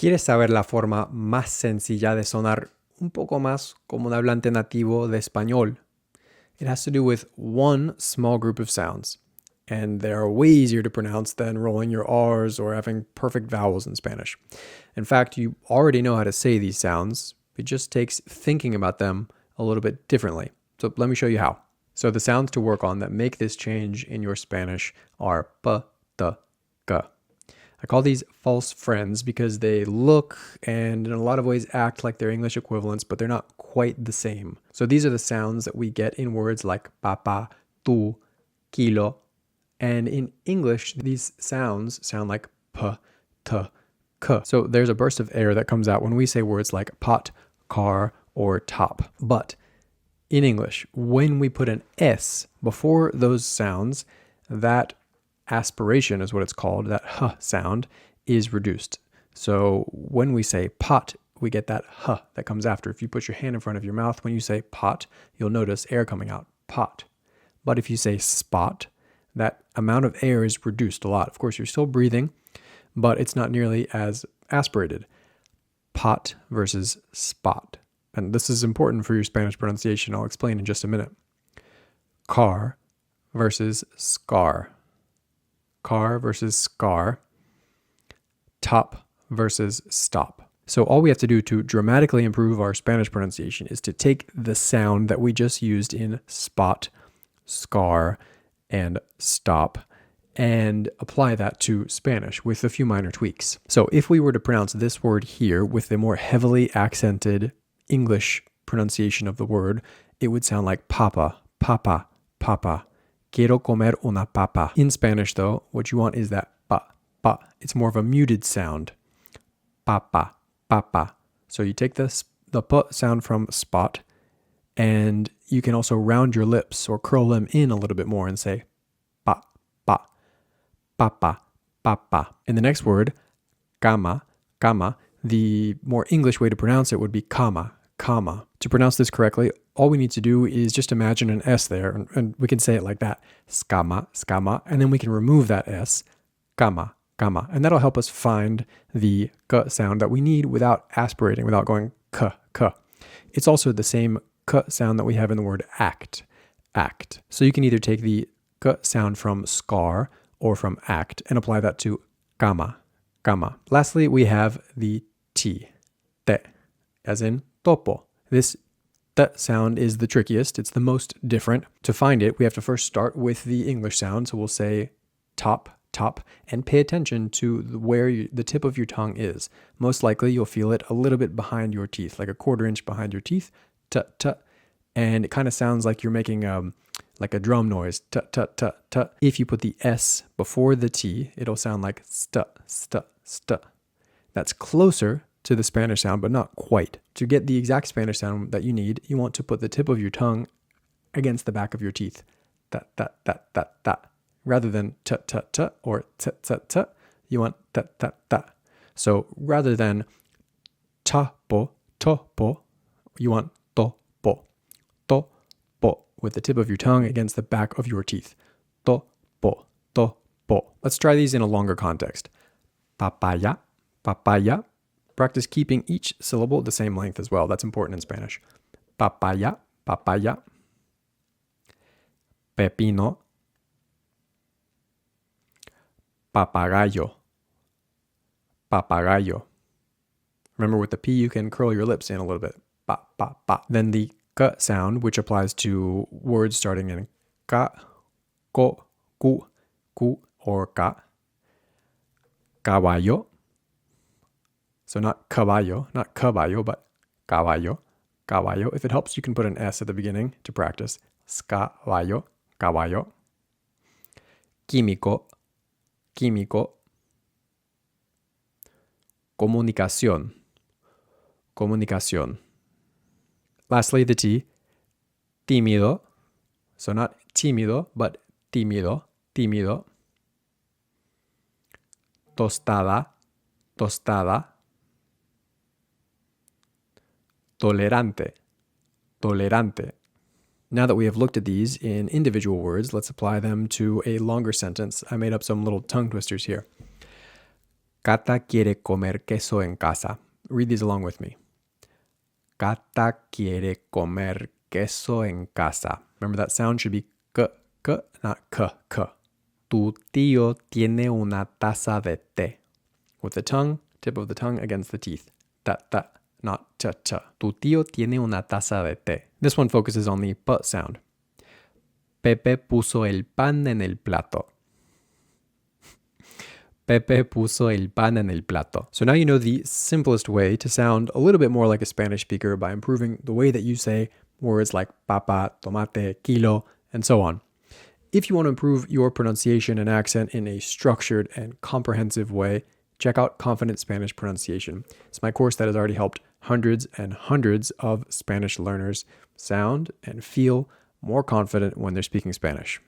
¿Quieres saber la forma más sencilla de sonar un poco más como un hablante nativo de español? It has to do with one small group of sounds, and they are way easier to pronounce than rolling your R's or having perfect vowels in Spanish. In fact, you already know how to say these sounds. It just takes thinking about them a little bit differently. So let me show you how. So the sounds to work on that make this change in your Spanish are p, t, k. I call these false friends because they look and in a lot of ways act like their English equivalents, but they're not quite the same. So these are the sounds that we get in words like papa, tu, kilo. And in English, these sounds sound like p, t, k. So there's a burst of air that comes out when we say words like pot, car, or top. But in English, when we put an S before those sounds, that aspiration is what it's called, that h sound is reduced. So when we say pot, we get that h that comes after. If you put your hand in front of your mouth, when you say pot, you'll notice air coming out, pot. But if you say spot, that amount of air is reduced a lot. Of course, you're still breathing, but it's not nearly as aspirated. Pot versus spot. And this is important for your Spanish pronunciation. I'll explain in just a minute. Car versus scar. Car versus scar. Top versus stop. So all we have to do to dramatically improve our Spanish pronunciation is to take the sound that we just used in spot, scar, and stop and apply that to Spanish with a few minor tweaks. So if we were to pronounce this word here with a more heavily accented English pronunciation of the word, it would sound like papa, papa, papa. Quiero comer una papa. In Spanish, though, what you want is that pa, pa. It's more of a muted sound. Papa, papa. So you take the p sound from spot, and you can also round your lips or curl them in a little bit more and say pa, pa, papa, papa. In the next word, cama, cama, the more English way to pronounce it would be cama, comma. To pronounce this correctly, all we need to do is just imagine an S there, and we can say it like that, scama, scama, and then we can remove that S, cama, cama, and that'll help us find the k sound that we need without aspirating, without going k, k. It's also the same k sound that we have in the word act, act. So you can either take the k sound from scar or from act and apply that to cama, cama. Lastly, we have the T, te, as in topo. This t sound is the trickiest. It's the most different. To find it, we have to first start with the English sound. So we'll say top, top, and pay attention to where the tip of your tongue is. Most likely, you'll feel it a little bit behind your teeth, like a quarter inch behind your teeth. T, t. And it kind of sounds like you're making like a drum noise. T, t, t, t. If you put the S before the T, it'll sound like st, st, st. That's closer to the Spanish sound, but not quite. To get the exact Spanish sound that you need, you want to put the tip of your tongue against the back of your teeth. Ta, ta, ta, ta, ta. Rather than t, t, t, or t, t, t, you want ta, ta, ta. So rather than topo, you want topo, topo, with the tip of your tongue against the back of your teeth. Topo, topo. Let's try these in a longer context. Papaya, papaya. Practice keeping each syllable the same length as well. That's important in Spanish. Papaya, papaya. Pepino. Papagayo, papagayo. Remember, with the P, you can curl your lips in a little bit. Pa, pa, pa. Then the k sound, which applies to words starting in ka, ko, ku, or ka. Caballo. So not caballo, but caballo, caballo. If it helps, you can put an S at the beginning to practice. Caballo, caballo. Químico, químico. Comunicación, comunicación. Lastly, the T, tímido. So not tímido, but tímido, tímido. Tostada, tostada. Tolerante, tolerante. Now that we have looked at these in individual words, let's apply them to a longer sentence. I made up some little tongue twisters here. Cata quiere comer queso en casa. Read these along with me. Cata quiere comer queso en casa. Remember that sound should be k, not k. Tu tío tiene una taza de té. With the tongue, tip of the tongue against the teeth. Ta, not cha. Tu tío tiene una taza de té. This one focuses on the p sound. Pepe puso el pan en el plato. Pepe puso el pan en el plato. So now you know the simplest way to sound a little bit more like a Spanish speaker by improving the way that you say words like papa, tomate, kilo, and so on. If you want to improve your pronunciation and accent in a structured and comprehensive way, check out Confident Spanish Pronunciation. It's my course that has already helped hundreds and hundreds of Spanish learners sound and feel more confident when they're speaking Spanish.